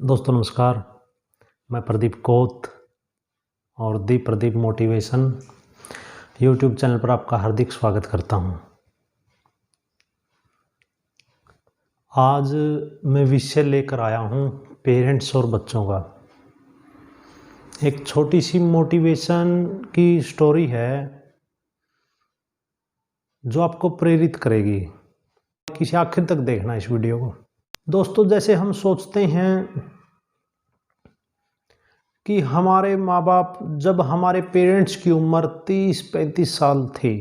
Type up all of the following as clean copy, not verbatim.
दोस्तों नमस्कार। मैं प्रदीप कोत और दी प्रदीप मोटिवेशन यूट्यूब चैनल पर आपका हार्दिक स्वागत करता हूं। आज मैं विषय लेकर आया हूं पेरेंट्स और बच्चों का। एक छोटी सी मोटिवेशन की स्टोरी है जो आपको प्रेरित करेगी। किसी आखिर तक देखना इस वीडियो को। दोस्तों, जैसे हम सोचते हैं कि हमारे माँ बाप, जब हमारे पेरेंट्स की उम्र 30-35 साल थी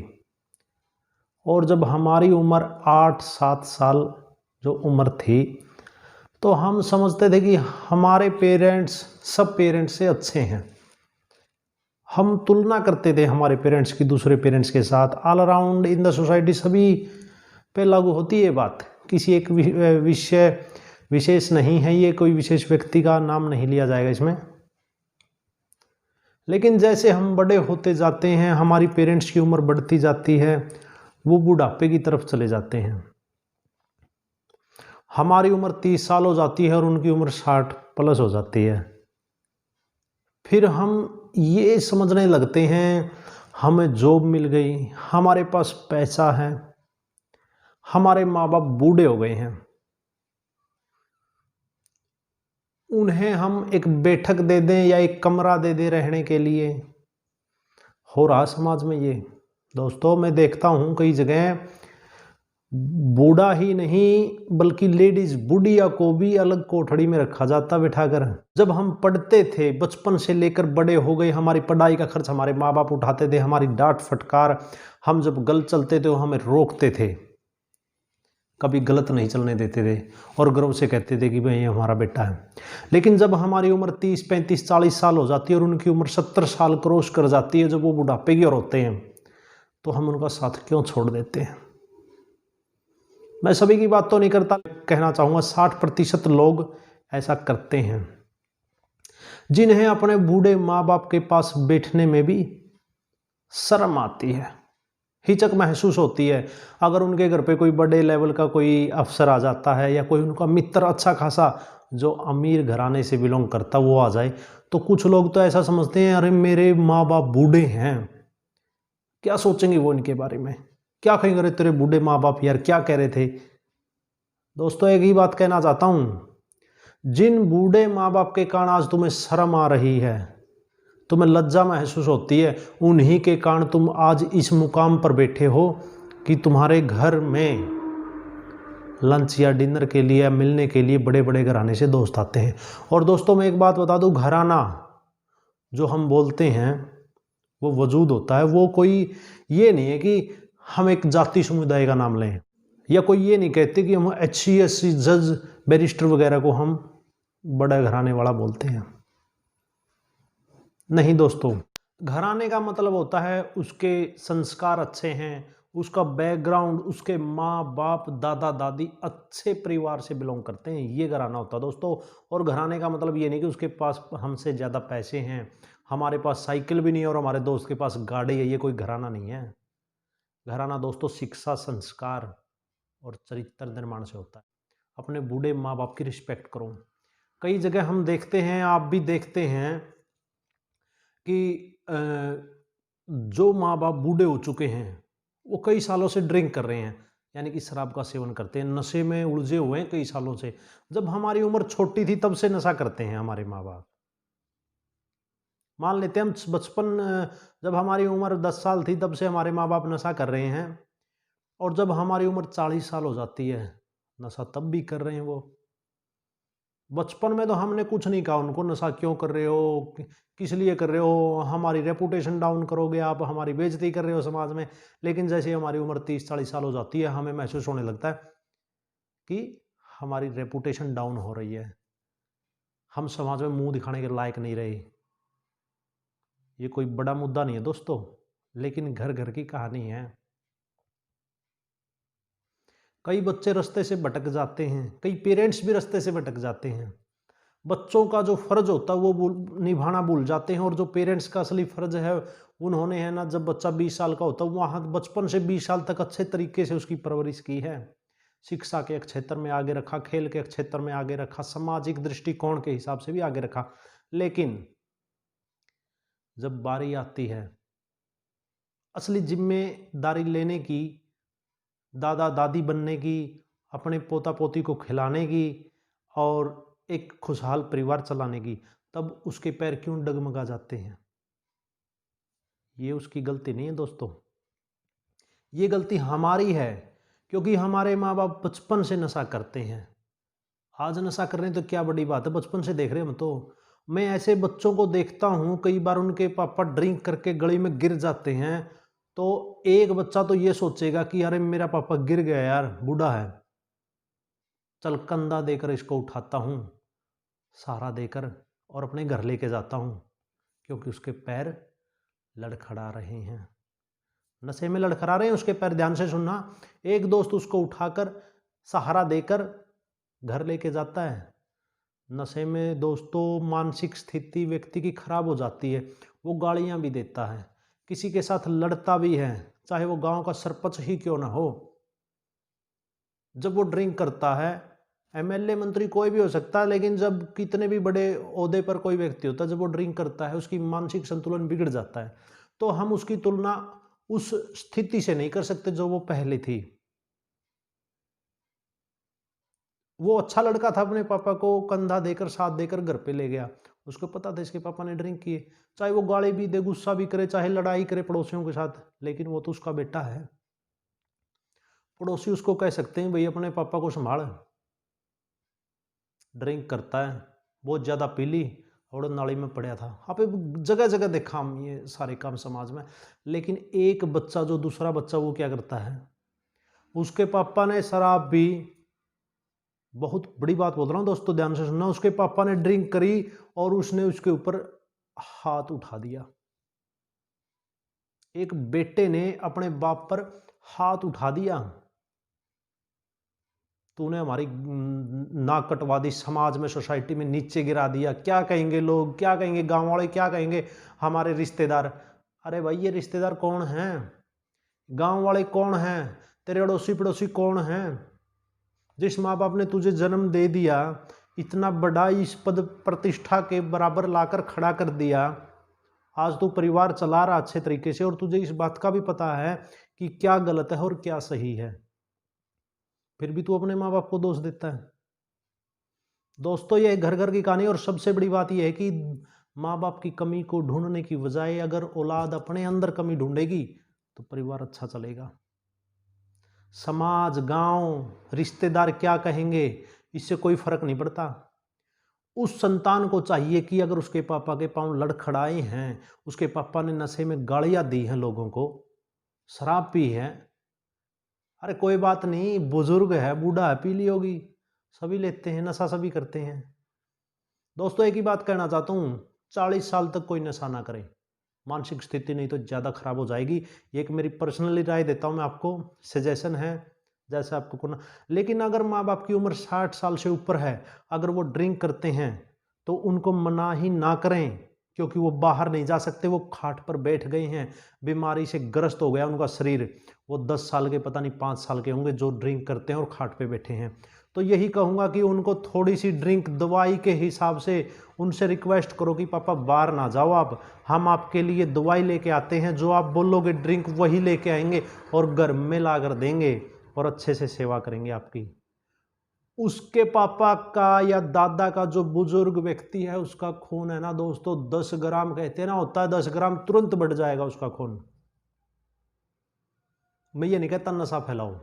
और जब हमारी उम्र 8-7 साल जो उम्र थी, तो हम समझते थे कि हमारे पेरेंट्स सब पेरेंट्स से अच्छे हैं। हम तुलना करते थे हमारे पेरेंट्स की दूसरे पेरेंट्स के साथ। All around in the society सभी पे लागू होती है बात। किसी एक विषय विशेष नहीं है, ये कोई विशेष व्यक्ति का नाम नहीं लिया जाएगा इसमें। लेकिन जैसे हम बड़े होते जाते हैं, हमारी पेरेंट्स की उम्र बढ़ती जाती है, वो बुढ़ापे की तरफ चले जाते हैं। हमारी उम्र 30 साल हो जाती है और उनकी उम्र 60 प्लस हो जाती है। फिर हम ये समझने लगते हैं हमें जॉब मिल गई, हमारे पास पैसा है, हमारे माँ बाप बूढ़े हो गए हैं, उन्हें हम एक बैठक दे दें या एक कमरा दे दें रहने के लिए। हो रहा समाज में ये। दोस्तों, मैं देखता हूँ कई जगह बूढ़ा ही नहीं बल्कि लेडीज बुढ़िया को भी अलग कोठड़ी में रखा जाता बिठाकर। जब हम पढ़ते थे, बचपन से लेकर बड़े हो गए, हमारी पढ़ाई का खर्च हमारे माँ बाप उठाते थे, हमारी डांट फटकार, हम जब गलत चलते थे वो हमें रोकते थे, कभी गलत नहीं चलने देते थे और गर्व से कहते थे कि भाई ये हमारा बेटा है। लेकिन जब हमारी उम्र 30-35-40 साल हो जाती है और उनकी उम्र 70 साल क्रॉस कर जाती है, जब वो बुढ़ापे की ओर होते हैं, तो हम उनका साथ क्यों छोड़ देते हैं। मैं सभी की बात तो नहीं करता, कहना चाहूँगा 60% लोग ऐसा करते हैं, जिन्हें अपने बूढ़े माँ बाप के पास बैठने में भी शर्म आती है, हिचक महसूस होती है। अगर उनके घर पे कोई बड़े लेवल का कोई अफसर आ जाता है या कोई उनका मित्र अच्छा खासा जो अमीर घराने से बिलोंग करता वो आ जाए, तो कुछ लोग तो ऐसा समझते हैं अरे मेरे माँ बाप बूढ़े हैं, क्या सोचेंगे वो इनके बारे में, क्या कहेंगे, अरे तेरे बूढ़े माँ बाप यार क्या कह रहे थे। दोस्तों, एक ही बात कहना चाहता हूँ, जिन बूढ़े माँ बाप के कारण आज तुम्हें शर्म आ रही है, तुम्हें लज्जा महसूस होती है, उन्हीं के कारण तुम आज इस मुकाम पर बैठे हो कि तुम्हारे घर में लंच या डिनर के लिए या मिलने के लिए बड़े बड़े घराने से दोस्त आते हैं। और दोस्तों, मैं एक बात बता दूं, घराना जो हम बोलते हैं वो वजूद होता है, वो कोई ये नहीं है कि हम एक जाति समुदाय का नाम लें, या कोई ये नहीं कहते कि हम HCS जज बैरिस्टर वगैरह को हम बड़ा घराने वाला बोलते हैं। नहीं दोस्तों, घराने का मतलब होता है उसके संस्कार अच्छे हैं, उसका बैकग्राउंड, उसके माँ बाप दादा दादी अच्छे परिवार से बिलोंग करते हैं, ये घराना होता है दोस्तों। और घराने का मतलब ये नहीं कि उसके पास हमसे ज़्यादा पैसे हैं, हमारे पास साइकिल भी नहीं है और हमारे दोस्त के पास गाड़ी है, ये कोई घराना नहीं है। घराना दोस्तों शिक्षा, संस्कार और चरित्र निर्माण से होता है। अपने बूढ़े माँ बाप की रिस्पेक्ट करो। कई जगह हम देखते हैं, आप भी देखते हैं कि जो माँ बाप बूढ़े हो चुके हैं वो कई सालों से ड्रिंक कर रहे हैं, यानी कि शराब का सेवन करते हैं, नशे में उलझे हुए हैं कई सालों से। जब हमारी उम्र छोटी थी तब से नशा करते हैं हमारे माँ बाप। मान लेते हैं हम बचपन, जब हमारी उम्र 10 साल थी तब से हमारे माँ बाप नशा कर रहे हैं, और जब हमारी उम्र 40 साल हो जाती है नशा तब भी कर रहे हैं वो। बचपन में तो हमने कुछ नहीं कहा उनको, नशा क्यों कर रहे हो, किस लिए कर रहे हो, हमारी रेपुटेशन डाउन करोगे आप, हमारी बेइज्जती कर रहे हो समाज में। लेकिन जैसे हमारी उम्र 30-40 साल हो जाती है, हमें महसूस होने लगता है कि हमारी रेपुटेशन डाउन हो रही है, हम समाज में मुंह दिखाने के लायक नहीं रहे। ये कोई बड़ा मुद्दा नहीं है दोस्तों, लेकिन घर घर की कहानी है। कई बच्चे रास्ते से भटक जाते हैं, कई पेरेंट्स भी रास्ते से भटक जाते हैं। बच्चों का जो फर्ज होता है वो निभाना भूल जाते हैं, और जो पेरेंट्स का असली फर्ज है उन्होंने, है ना, जब बच्चा 20 साल का होता है वहाँ बचपन से 20 साल तक अच्छे तरीके से उसकी परवरिश की है, शिक्षा के क्षेत्र में आगे रखा, खेल के क्षेत्र में आगे रखा, सामाजिक दृष्टिकोण के हिसाब से भी आगे रखा। लेकिन जब बारी आती है असली जिम्मेदारी लेने की, दादा दादी बनने की, अपने पोता पोती को खिलाने की और एक खुशहाल परिवार चलाने की, तब उसके पैर क्यों डगमगा जाते हैं? ये उसकी गलती नहीं है दोस्तों, ये गलती हमारी है, क्योंकि हमारे माँ बाप बचपन से नशा करते हैं। आज नशा कर रहे हैं तो क्या बड़ी बात है, बचपन से देख रहे हैं हम तो। मैं ऐसे बच्चों को देखता हूँ, कई बार उनके पापा ड्रिंक करके गली में गिर जाते हैं, तो एक बच्चा तो ये सोचेगा कि अरे मेरा पापा गिर गया यार, बूढ़ा है, चल कंधा देकर इसको उठाता हूँ, सहारा देकर, और अपने घर लेके जाता हूँ, क्योंकि उसके पैर लड़खड़ा रहे हैं, नशे में लड़खड़ा रहे हैं उसके पैर। ध्यान से सुनना, एक दोस्त उसको उठाकर सहारा देकर घर लेके जाता है। नशे में दोस्तों मानसिक स्थिति व्यक्ति की खराब हो जाती है, वो गालियां भी देता है, किसी के साथ लड़ता भी है, चाहे वो गांव का सरपंच ही क्यों ना हो। जब वो ड्रिंक करता है, एमएलए मंत्री कोई भी हो सकता है, लेकिन जब कितने भी बड़े ओहदे पर कोई व्यक्ति होता है, जब वो ड्रिंक करता है उसकी मानसिक संतुलन बिगड़ जाता है। तो हम उसकी तुलना उस स्थिति से नहीं कर सकते जो वो पहले थी। वो अच्छा लड़का था, अपने पापा को कंधा देकर साथ देकर घर पे ले गया, उसको पता था इसके पापा ने ड्रिंक किए, चाहे वो गाली भी दे, गुस्सा भी करे, चाहे लड़ाई करे पड़ोसियों के साथ, लेकिन वो तो उसका बेटा है। पड़ोसी उसको कह सकते हैं भाई अपने पापा को संभाल, ड्रिंक करता है, बहुत ज़्यादा पी ली और नाली में पड़ा था। आप जगह जगह देखा हम ये सारे काम समाज में। लेकिन एक बच्चा, जो दूसरा बच्चा, वो क्या करता है, उसके पापा ने शराब पी, बहुत बड़ी बात बोल रहा हूँ दोस्तों, ध्यान से सुनना, उसके पापा ने ड्रिंक करी और उसने उसके ऊपर हाथ उठा दिया। एक बेटे ने अपने बाप पर हाथ उठा दिया। तूने हमारी नाक कटवा दी, समाज में, सोसाइटी में नीचे गिरा दिया, क्या कहेंगे लोग, क्या कहेंगे गांव वाले, क्या कहेंगे हमारे रिश्तेदार। अरे भाई ये रिश्तेदार कौन हैं, गांव वाले कौन हैं, तेरे अड़ोसी पड़ोसी कौन हैं? जिस माँ बाप ने तुझे जन्म दे दिया, इतना बड़ा इस पद प्रतिष्ठा के बराबर लाकर खड़ा कर दिया, आज तू परिवार चला रहा अच्छे तरीके से, और तुझे इस बात का भी पता है कि क्या गलत है और क्या सही है, फिर भी तू अपने माँ बाप को दोष देता है। दोस्तों ये घर घर की कहानी, और सबसे बड़ी बात यह है कि माँ बाप की कमी को ढूंढने की बजाय अगर औलाद अपने अंदर कमी ढूंढेगी तो परिवार अच्छा चलेगा। समाज, गांव, रिश्तेदार क्या कहेंगे, इससे कोई फर्क नहीं पड़ता। उस संतान को चाहिए कि अगर उसके पापा के पांव लड़खड़ाए हैं, उसके पापा ने नशे में गालियां दी हैं लोगों को, शराब पी है, अरे कोई बात नहीं, बुजुर्ग है, बूढ़ा है, पी ली होगी, सभी लेते हैं नशा, सभी करते हैं। दोस्तों एक ही बात कहना चाहता हूँ, 40 साल तक कोई नशा ना करे, मानसिक स्थिति नहीं तो ज़्यादा खराब हो जाएगी। ये एक मेरी पर्सनली राय देता हूँ मैं आपको, सजेशन है, जैसे आपको करना। लेकिन अगर माँ बाप की उम्र 60 साल से ऊपर है, अगर वो ड्रिंक करते हैं तो उनको मना ही ना करें, क्योंकि वो बाहर नहीं जा सकते, वो खाट पर बैठ गए हैं, बीमारी से ग्रस्त हो गया उनका शरीर। वो 10 साल के, पता नहीं 5 साल के होंगे जो ड्रिंक करते हैं और खाट पे बैठे हैं। तो यही कहूँगा कि उनको थोड़ी सी ड्रिंक दवाई के हिसाब से उनसे रिक्वेस्ट करो कि पापा बाहर ना जाओ आप, हम आपके लिए दवाई लेके आते हैं, जो आप बोलोगे ड्रिंक वही लेके आएंगे और घर में ला कर देंगे और अच्छे से सेवा करेंगे आपकी। उसके पापा का या दादा का जो बुजुर्ग व्यक्ति है, उसका खून है ना दोस्तों 10 ग्राम, कहते हैं ना होता है 10 ग्राम, तुरंत बढ़ जाएगा उसका खून। मैं ये नहीं कहता नशा फैलाओ,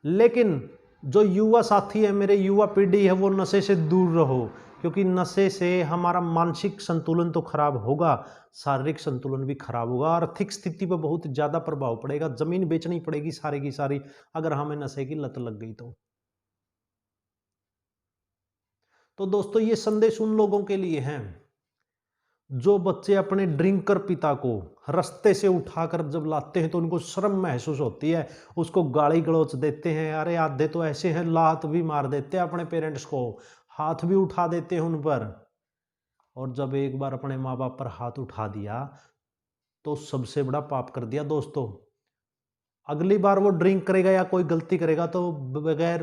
लेकिन जो युवा साथी है, मेरे युवा पीढ़ी है, वो नशे से दूर रहो, क्योंकि नशे से हमारा मानसिक संतुलन तो खराब होगा, शारीरिक संतुलन भी खराब होगा, आर्थिक स्थिति पर बहुत ज़्यादा प्रभाव पड़ेगा, जमीन बेचनी पड़ेगी सारी की सारी अगर हमें नशे की लत लग गई तो दोस्तों ये संदेश उन लोगों के लिए हैं जो बच्चे अपने ड्रिंकर पिता को रास्ते से उठाकर जब लाते हैं तो उनको शर्म महसूस होती है, उसको गाली गलौच देते हैं, अरे आधे तो ऐसे हैं लात भी मार देते हैं अपने पेरेंट्स को, हाथ भी उठा देते हैं उन पर। और जब एक बार अपने माँ बाप पर हाथ उठा दिया तो सबसे बड़ा पाप कर दिया दोस्तों। अगली बार वो ड्रिंक करेगा या कोई गलती करेगा तो बगैर,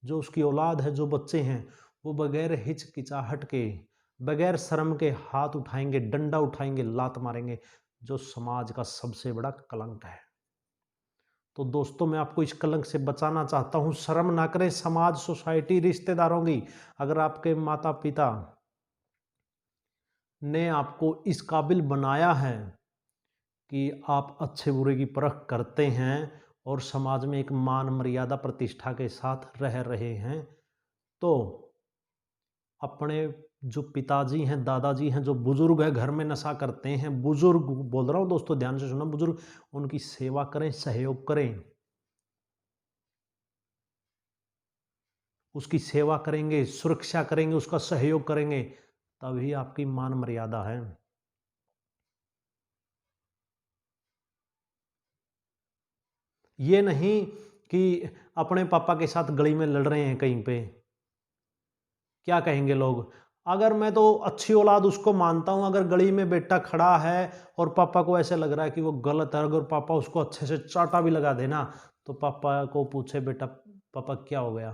जो उसकी औलाद है, जो बच्चे हैं, वो बगैर हिचकिचाहट के, बगैर शर्म के हाथ उठाएंगे, डंडा उठाएंगे, लात मारेंगे, जो समाज का सबसे बड़ा कलंक है। तो दोस्तों, मैं आपको इस कलंक से बचाना चाहता हूं। शर्म ना करें, समाज, सोसाइटी, रिश्तेदारों की। अगर आपके माता पिता ने आपको इस काबिल बनाया है कि आप अच्छे बुरे की परख करते हैं और समाज में एक मान मर्यादा प्रतिष्ठा के साथ रह रहे हैं, तो अपने जो पिताजी हैं, दादाजी हैं, जो बुजुर्ग हैं, घर में नशा करते हैं, बुजुर्ग बोल रहा हूँ दोस्तों, ध्यान से सुनना, बुजुर्ग, उनकी सेवा करें, सहयोग करें। उसकी सेवा करेंगे, सुरक्षा करेंगे, उसका सहयोग करेंगे, तभी आपकी मान मर्यादा है। ये नहीं कि अपने पापा के साथ गली में लड़ रहे हैं कहीं पे, क्या कहेंगे लोग? अगर मैं तो अच्छी औलाद उसको मानता हूं, अगर गली में बेटा खड़ा है और पापा को ऐसे लग रहा है कि वो गलत है, अगर पापा उसको अच्छे से चाटा भी लगा देना, तो पापा को पूछे, बेटा, पापा क्या हो गया?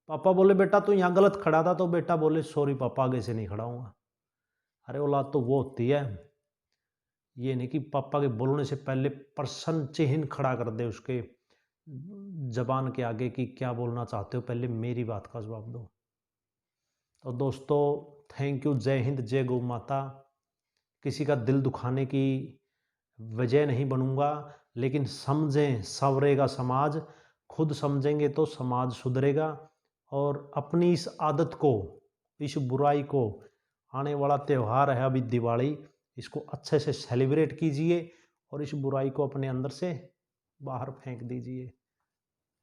पापा बोले, बेटा तू यहाँ गलत खड़ा था, तो बेटा बोले, सॉरी पापा, आगे से नहीं खड़ा हूँगा। अरे औलाद तो वो होती है, ये नहीं कि पापा के बोलने से पहले प्रश्न चिन्ह खड़ा कर दे उसके जबान के आगे कि क्या बोलना चाहते हो, पहले मेरी बात का जवाब दो। तो दोस्तों, थैंक यू, जय हिंद, जय गौ माता। किसी का दिल दुखाने की वजह नहीं बनूंगा, लेकिन समझें, संवरेगा समाज। खुद समझेंगे तो समाज सुधरेगा। और अपनी इस आदत को, इस बुराई को, आने वाला त्यौहार है अभी दिवाली, इसको अच्छे से सेलिब्रेट कीजिए और इस बुराई को अपने अंदर से बाहर फेंक दीजिए।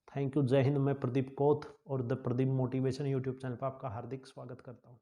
थैंक यू, जय हिंद। मैं प्रदीप कोथ और the Pradeep motivation YouTube channel पर आपका हार्दिक स्वागत करता हूँ।